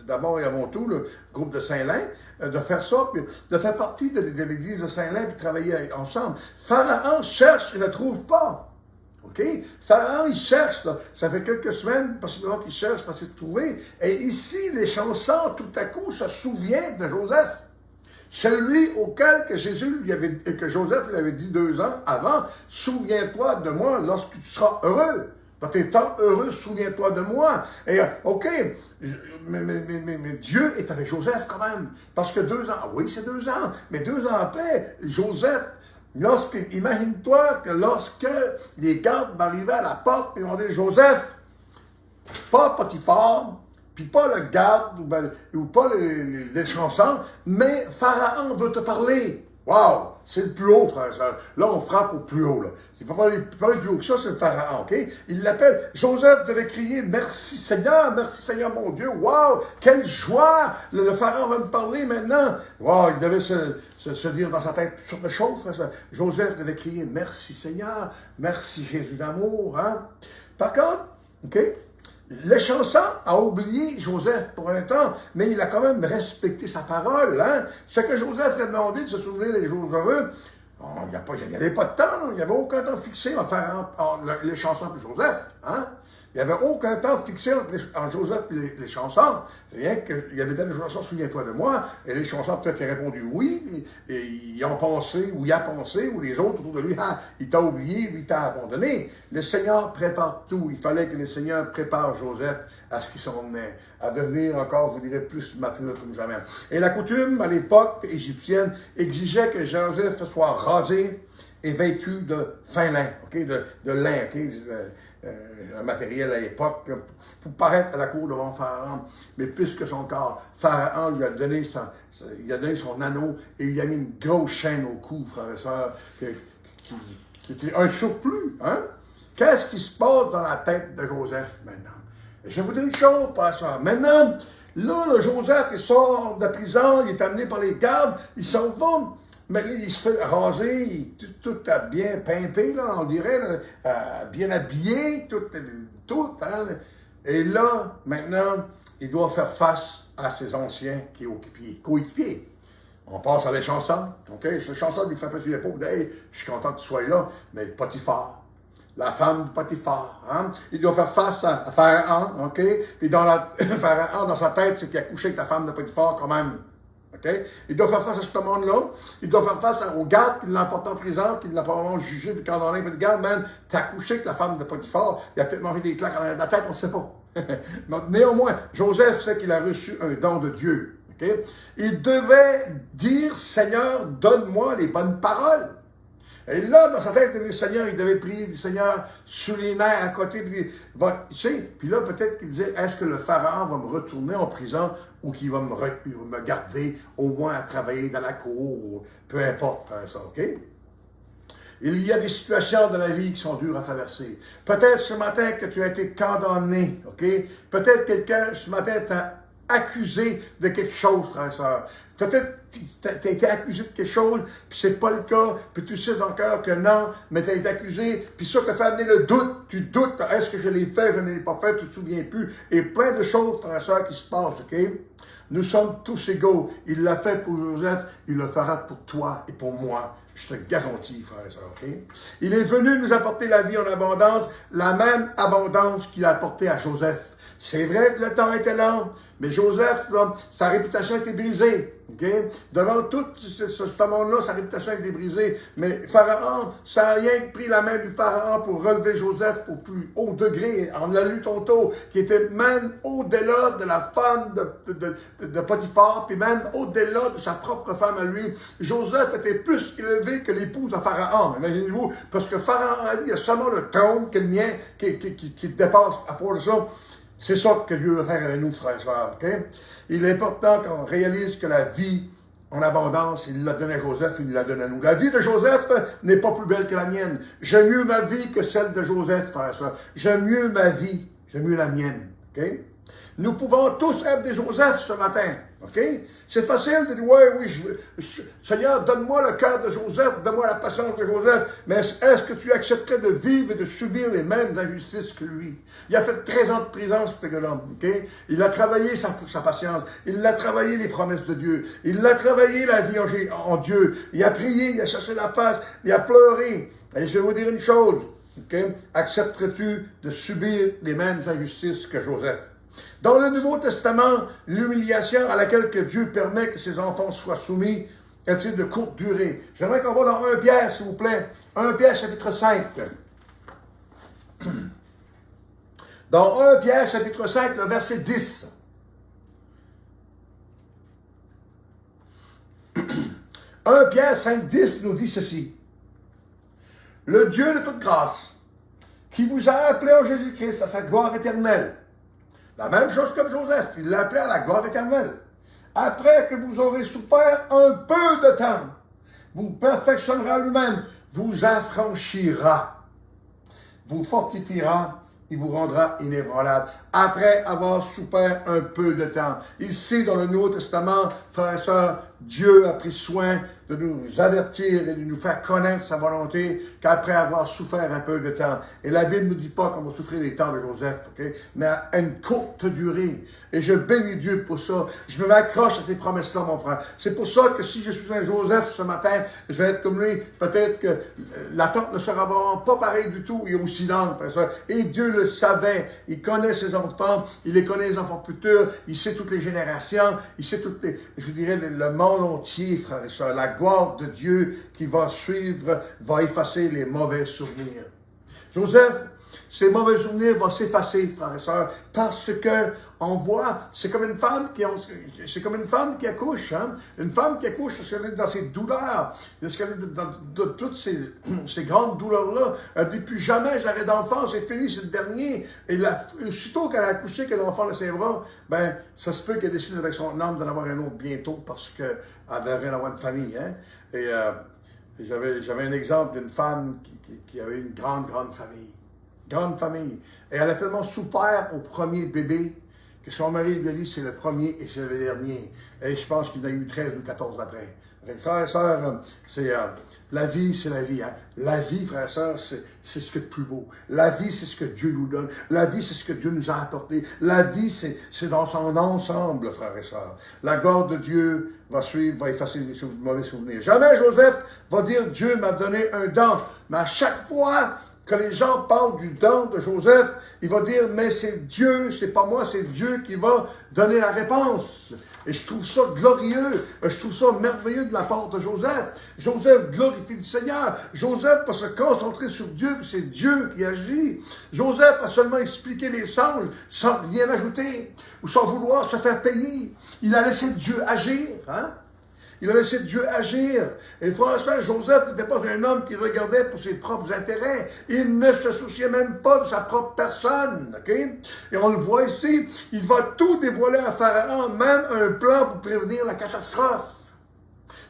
d'abord et avant tout, le groupe de Saint-Lin, de faire ça, puis de faire partie de l'église de Saint-Lin, puis travailler ensemble. Pharaon cherche et ne trouve pas. OK? Pharaon, il cherche, là. Ça fait quelques semaines, possiblement qu'il cherche parce qu'il trouvé. Et ici, les chansons, tout à coup, se souviennent de Joseph. Celui auquel que Joseph lui avait dit 2 ans avant, souviens-toi de moi lorsque tu seras heureux. Dans tes temps heureux, souviens-toi de moi. Et, OK, mais Dieu est avec Joseph quand même. Parce que 2 ans, oui, c'est 2 ans, mais 2 ans après, Joseph, imagine-toi que lorsque les gardes arrivaient à la porte, ils ont dit, Joseph, pas Potiphar, puis pas le garde, ou pas les chansons, mais Pharaon veut te parler. Wow! C'est le plus haut, frère et soeur. Là, on frappe au plus haut. Là. C'est pas le plus haut que ça, c'est le Pharaon, OK? Il l'appelle. Joseph devait crier « Merci Seigneur mon Dieu! Wow! Quelle joie! Le Pharaon va me parler maintenant! » Wow! Il devait se dire dans sa tête toutes sortes de choses, frère et soeur. Joseph devait crier « Merci Seigneur! Merci Jésus d'amour! » Hein? Par contre, OK? Le chanson a oublié Joseph pour un temps, mais il a quand même respecté sa parole. Hein? Ce que Joseph lui a demandé de se souvenir des jours heureux, il n'y avait pas de temps, il n'y avait aucun temps fixé entre les chansons et Joseph. Hein? Il n'y avait aucun temps fixé entre Joseph et les chansons. Rien qu'il avait donné les chansons, souviens-toi de moi, et les chansons peut-être il a répondu oui, et ils ont pensé, ou il a pensé, ou les autres autour de lui, il t'a oublié, lui, il t'a abandonné. Le Seigneur prépare tout. Il fallait que le Seigneur prépare Joseph à ce qui s'en venait, à devenir encore, je dirais, plus mature comme jamais. Et la coutume, à l'époque égyptienne, exigeait que Joseph soit rasé et vêtu de fin lin, okay? de lin, okay? Un matériel à l'époque, pour paraître à la cour devant Pharaon. Mais puisque son corps, Pharaon lui a donné son anneau et il a mis une grosse chaîne au cou, frères et sœurs, qui était un surplus. Hein? Qu'est-ce qui se passe dans la tête de Joseph maintenant? Et je vais vous dire une chose, pas ça. Maintenant, là, Joseph, il sort de la prison, il est amené par les gardes, il s'en va. Mais là, il se fait raser, tout bien pimpé, là, on dirait, là, bien habillé, tout. Hein. Et là, maintenant, il doit faire face à ses anciens coéquipiers. On passe à les chansons, OK? Cette chanson lui fait passer l'épaule, hey, je suis content que tu sois là, mais Potiphar, la femme de Potiphar, hein? Il doit faire face à Pharaon, OK? Puis Pharaon, dans sa tête, c'est qu'il a couché avec la femme de Potiphar quand même. Okay? Il doit faire face à ce monde-là. Il doit faire face aux gardes qui l'ont emporté en prison, qui l'ont probablement jugé, puis quand on a dit, regarde, man, t'as couché avec la femme de Potiphar, il a peut-être mangé des claques en la tête, on ne sait pas. Néanmoins, Joseph sait qu'il a reçu un don de Dieu. Okay? Il devait dire, Seigneur, donne-moi les bonnes paroles. Et là, dans sa tête, le Seigneur, il devait prier du Seigneur sous les nerfs à côté. Puis là, peut-être qu'il disait, est-ce que le Pharaon va me retourner en prison ou qu'il va me garder au moins à travailler dans la cour, peu importe, ça, OK? Il y a des situations dans la vie qui sont dures à traverser. Peut-être ce matin que tu as été condamné, OK? Peut-être quelqu'un ce matin t'a accusé de quelque chose, frère et sœur. Peut-être tu as été accusé de quelque chose, puis c'est pas le cas, puis tu sais dans le cœur que non, mais tu as été accusé, puis ça te fait amener le doute. Tu doutes, est-ce que je l'ai fait, je ne l'ai pas fait, tu te souviens plus. Et plein de choses, frère et sœur, qui se passent, OK? Nous sommes tous égaux. Il l'a fait pour Joseph, il le fera pour toi et pour moi. Je te garantis, frère et sœur, OK? Il est venu nous apporter la vie en abondance, la même abondance qu'il a apportée à Joseph. C'est vrai que le temps était long, mais Joseph, là, sa réputation était brisée. Okay? Devant tout ce monde-là, sa réputation était brisée. Mais Pharaon, ça n'a rien pris la main du Pharaon pour relever Joseph au plus haut degré. On a lu tantôt, qui était même au-delà de la femme de Potiphar, puis même au-delà de sa propre femme à lui. Joseph était plus élevé que l'épouse de Pharaon. Imaginez-vous, parce que Pharaon a dit, il y a seulement le trône que le mien qui dépasse à part de ça. C'est ça que Dieu veut faire avec nous, frères et sœurs. Okay? Il est important qu'on réalise que la vie en abondance, il l'a donné à Joseph, il l'a donné à nous. La vie de Joseph n'est pas plus belle que la mienne. J'aime mieux ma vie que celle de Joseph, frères et sœurs. J'aime mieux ma vie, j'aime mieux la mienne. Okay? Nous pouvons tous être des Joseph ce matin. OK? C'est facile de dire, Seigneur, donne-moi le cœur de Joseph, donne-moi la patience de Joseph, mais est-ce que tu accepterais de vivre et de subir les mêmes injustices que lui? Il a fait 13 ans de prison, ce gars-là, OK? Il a travaillé sa patience, il a travaillé les promesses de Dieu, il a travaillé la vie en Dieu, il a prié, il a cherché la face, il a pleuré. Et je vais vous dire une chose, OK? Accepterais-tu de subir les mêmes injustices que Joseph? Dans le Nouveau Testament, l'humiliation à laquelle que Dieu permet que ses enfants soient soumis est-il de courte durée? J'aimerais qu'on va dans 1 Pierre, s'il vous plaît. 1 Pierre, chapitre 5. Dans 1 Pierre, chapitre 5, le verset 10. 1 Pierre 5, 10 nous dit ceci. Le Dieu de toute grâce, qui vous a appelé en Jésus-Christ à sa gloire éternelle. La même chose comme Joseph, il l'a appelé à la gloire éternelle. Après que vous aurez souffert un peu de temps, vous perfectionnera lui-même, vous affranchira, vous fortifiera, il vous rendra inébranlable. Après avoir souffert un peu de temps. Ici, dans le Nouveau Testament, frères et sœurs, Dieu a pris soin de nous avertir et de nous faire connaître sa volonté qu'après avoir souffert un peu de temps. Et la Bible ne dit pas qu'on va souffrir les temps de Joseph, okay? Mais à une courte durée. Et je bénis Dieu pour ça. Je me accroche à ces promesses-là, mon frère. C'est pour ça que si je suis un Joseph ce matin, je vais être comme lui. Peut-être que l'attente ne sera vraiment pas pareille du tout et aussi lente, frère et sœur. Et Dieu le savait. Il connaît ses enfants. Il les connaît les enfants futurs. Il sait toutes les générations. Il sait toutes les, je dirais, le monde entier, frères et sœurs. La gloire de Dieu qui va suivre, va effacer les mauvais souvenirs. Joseph, ces mauvais souvenirs vont s'effacer, frères et sœurs, parce que on voit, c'est comme une femme qui accouche, hein? Une femme qui accouche, parce qu'elle est dans ses douleurs, parce qu'elle est dans toutes ces grandes douleurs-là. Elle dit plus jamais j'aurai d'enfant, c'est fini, c'est le dernier. Et aussitôt qu'elle a accouché, que l'enfant dans ses bras, ben, ça se peut qu'elle décide avec son homme d'en avoir un autre bientôt, parce qu'elle devrait avoir une famille, hein? Et j'avais un exemple d'une femme qui avait une grande famille. Grande famille. Et elle a tellement souffert au premier bébé que son mari lui a dit c'est le premier et c'est le dernier. Et je pense qu'il en a eu 13 ou 14 après. Frères et sœurs, la vie, c'est la vie. Hein? La vie, frères et sœurs, c'est ce que de plus beau. La vie, c'est ce que Dieu nous donne. La vie, c'est ce que Dieu nous a apporté. La vie, c'est dans son ensemble, frères et sœurs. La gloire de Dieu va suivre, va effacer les mauvais souvenirs. Jamais Joseph va dire Dieu m'a donné un don. Mais à chaque fois que les gens parlent du don de Joseph, il va dire, mais c'est Dieu, c'est pas moi, c'est Dieu qui va donner la réponse. Et je trouve ça glorieux, je trouve ça merveilleux de la part de Joseph. Joseph glorifie le Seigneur. Joseph va se concentrer sur Dieu, puis c'est Dieu qui agit. Joseph a seulement expliqué les songes sans rien ajouter, ou sans vouloir se faire payer. Il a laissé Dieu agir, hein? Il a laissé Dieu agir. Et frère, Joseph n'était pas un homme qui regardait pour ses propres intérêts. Il ne se souciait même pas de sa propre personne. Okay? Et on le voit ici, il va tout dévoiler à Pharaon, même un plan pour prévenir la catastrophe.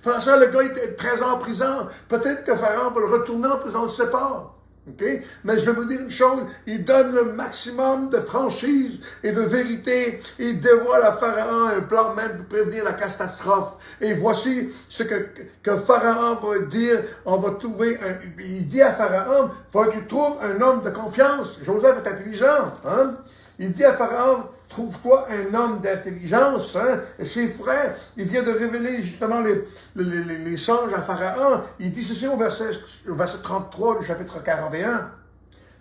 Frère, le gars était 13 ans en prison. Peut-être que Pharaon va le retourner en prison, on ne sait pas. Okay? Mais je vais vous dire une chose, il donne le maximum de franchise et de vérité. Il dévoile à Pharaon un plan même pour prévenir la catastrophe. Et voici ce que Pharaon va dire. On va trouver il dit à Pharaon, faut que tu trouves un homme de confiance. Joseph est intelligent. Hein? Il dit à Pharaon, trouve-toi un homme d'intelligence. Hein? Et ses frères, il vient de révéler justement les songes à Pharaon. Il dit ceci au verset 33 du chapitre 41.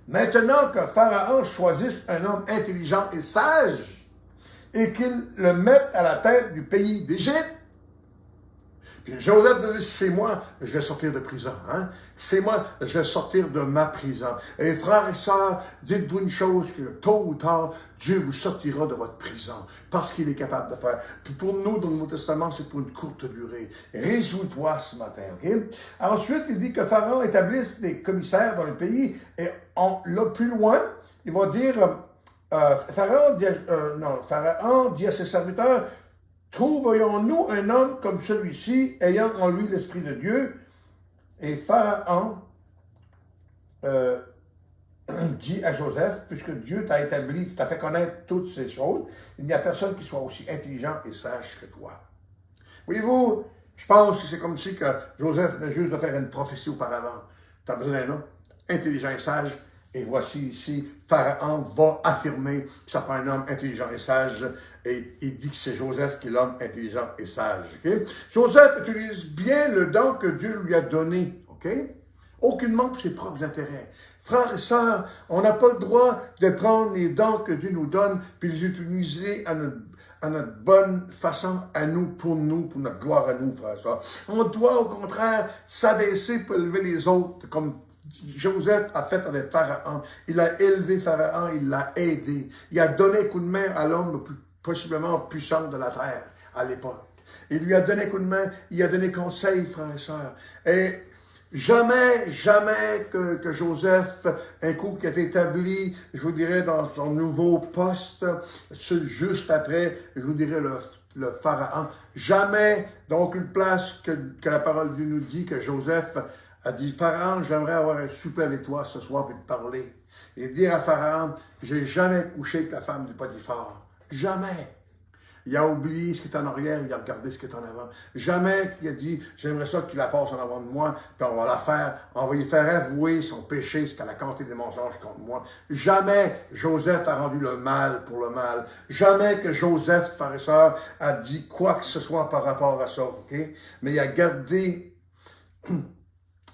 Maintenant que Pharaon choisisse un homme intelligent et sage et qu'il le mette à la tête du pays d'Égypte, puis Joseph dit, c'est moi, je vais sortir de prison. Hein? C'est moi, je vais sortir de ma prison. Et frères et sœurs, dites-vous une chose, que tôt ou tard, Dieu vous sortira de votre prison, parce qu'il est capable de faire. Puis pour nous, dans le Nouveau Testament, c'est pour une courte durée. Réjouis-toi ce matin, ok? Ensuite, il dit que Pharaon établisse des commissaires dans le pays, et là, plus loin, il va dire, Pharaon dit à ses serviteurs, trouverions-nous un homme comme celui-ci, ayant en lui l'Esprit de Dieu? Et Pharaon dit à Joseph, puisque Dieu t'a établi, t'a fait connaître toutes ces choses, il n'y a personne qui soit aussi intelligent et sage que toi. Voyez-vous, je pense que c'est comme si que Joseph venait juste de faire une prophétie auparavant. Tu as besoin d'un homme intelligent et sage. Et voici ici, Pharaon va affirmer que ça prend un homme intelligent et sage. Et il dit que c'est Joseph qui est l'homme intelligent et sage. Okay? Joseph utilise bien le don que Dieu lui a donné. Okay? Aucunement pour ses propres intérêts. Frères et sœurs, on n'a pas le droit de prendre les dons que Dieu nous donne puis les utiliser à notre bonne façon, à nous, pour notre gloire à nous, frères et sœurs. On doit, au contraire, s'abaisser pour élever les autres, comme Joseph a fait avec Pharaon. Il a élevé Pharaon, il l'a aidé. Il a donné un coup de main à l'homme le plus possiblement puissant de la terre à l'époque. Il lui a donné un coup de main, il a donné conseil, frères et sœurs. Et jamais que Joseph, un coup qui a été établi, je vous dirais, dans son nouveau poste, juste après, je vous dirais, le Pharaon, jamais, donc une place que la parole de Dieu nous dit que Joseph a dit, Pharaon, j'aimerais avoir un souper avec toi ce soir et te parler. Et dire à Pharaon, j'ai jamais couché avec la femme du Potiphar. Jamais. Il a oublié ce qui est en arrière, il a regardé ce qui est en avant. Jamais qu'il a dit, j'aimerais ça que tu la passes en avant de moi, puis on va lui faire avouer son péché, ce qu'elle a compté des mensonges contre moi. Jamais Joseph a rendu le mal pour le mal. Jamais que Joseph, frère et sœur, a dit quoi que ce soit par rapport à ça, ok? Mais il a gardé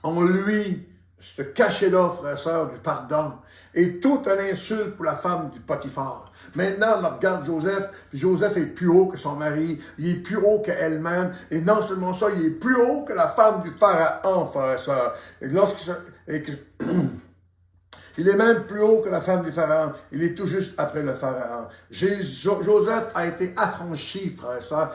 en lui ce cachet-là, frère et sœur, du pardon. Et tout un insulte pour la femme du Potiphar. Maintenant, on regarde Joseph, puis Joseph est plus haut que son mari, il est plus haut qu'elle-même, et non seulement ça, il est plus haut que la femme du Pharaon, frère et sœur. Il est même plus haut que la femme du Pharaon. Il est tout juste après le Pharaon. Joseph a été affranchi, frère et sœur,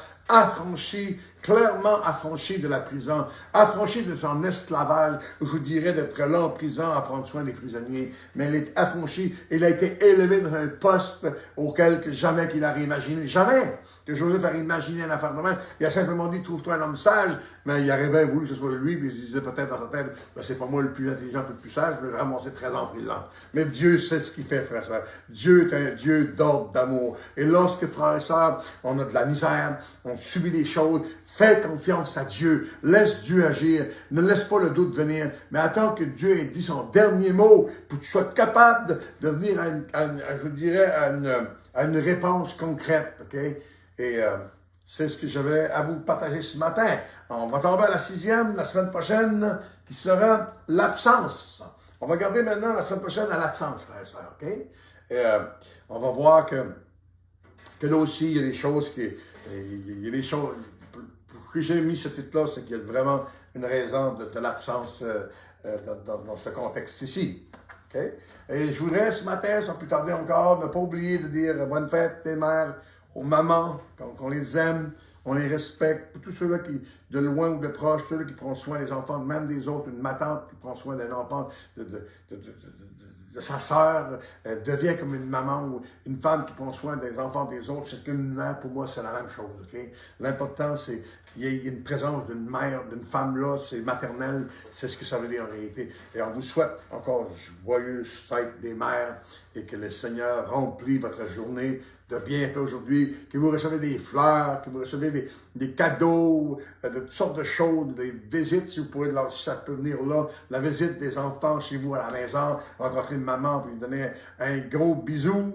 clairement affranchi de la prison, affranchi de son esclavage, je vous dirais d'être là en prison à prendre soin des prisonniers. Mais il est affranchi, il a été élevé dans un poste auquel jamais qu'il a imaginé, jamais que Joseph a imaginé un affaire de même. Il a simplement dit, trouve-toi un homme sage, mais il aurait bien voulu que ce soit lui, puis il se disait peut-être dans sa tête, ben, c'est pas moi le plus intelligent, le plus sage, je vais ramasser 13 ans en prison. Mais Dieu sait ce qu'il fait, frère et sœur. Dieu est un Dieu d'ordre, d'amour. Et lorsque, frère et sœur, on a de la misère, on subit des choses, fais confiance à Dieu. Laisse Dieu agir. Ne laisse pas le doute venir. Mais attends que Dieu ait dit son dernier mot pour que tu sois capable de venir à une réponse concrète. OK? Et c'est ce que j'avais à vous partager ce matin. On va tomber à la 6e la semaine prochaine, qui sera l'absence. On va garder maintenant la semaine prochaine à l'absence, frère et sœur. OK? Et on va voir que là aussi, il y a des choses que j'ai mis ce titre-là, c'est qu'il y a vraiment une raison de l'absence dans ce contexte ici. Okay? Et je voudrais ce matin, sans plus tarder encore, ne pas oublier de dire bonne fête des mères aux mamans, qu'on les aime, on les respecte. Pour tous ceux-là qui, de loin ou de proche, ceux-là qui prennent soin des enfants, même des autres, une matante qui prend soin d'un enfant, de sa sœur, devient comme une maman ou une femme qui prend soin des enfants des autres, c'est qu'une mère, pour moi, c'est la même chose. Okay? L'important, c'est qu'il y ait une présence d'une mère, d'une femme là, c'est maternel, c'est ce que ça veut dire en réalité. Et on vous souhaite encore joyeuse fête des mères et que le Seigneur remplisse votre journée de bienfaits aujourd'hui, que vous recevez des fleurs, que vous recevez des cadeaux, de toutes sortes de choses, des visites, si vous pouvez, si ça peut venir là, la visite des enfants chez vous à la maison, rencontrer une maman, puis lui donner un gros bisou.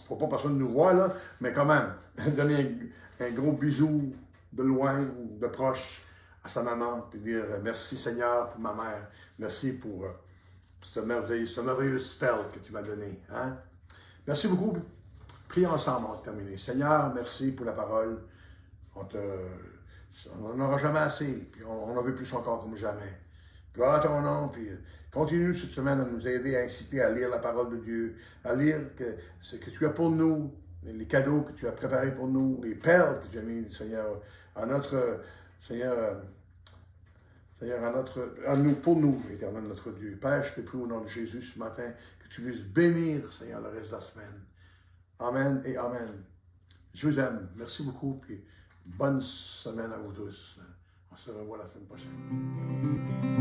Faut pas que personne nous voit, là, mais quand même, donner un gros bisou de loin ou de proche à sa maman, puis dire merci Seigneur pour ma mère, merci pour ce merveilleux spell que tu m'as donné. Hein? Merci beaucoup. Prions ensemble, on va terminer. Seigneur, merci pour la parole. On n'en aura jamais assez, puis on en veut plus encore comme jamais. Gloire à ton nom, puis continue cette semaine à nous aider, à inciter à lire la parole de Dieu, à lire ce que tu as pour nous, les cadeaux que tu as préparés pour nous, les perles que tu as mis, Seigneur, pour nous, éternel notre Dieu. Père, je te prie au nom de Jésus ce matin, que tu puisses bénir, Seigneur, le reste de la semaine. Amen et Amen. Je vous aime. Merci beaucoup, puis bonne semaine à vous tous. On se revoit la semaine prochaine.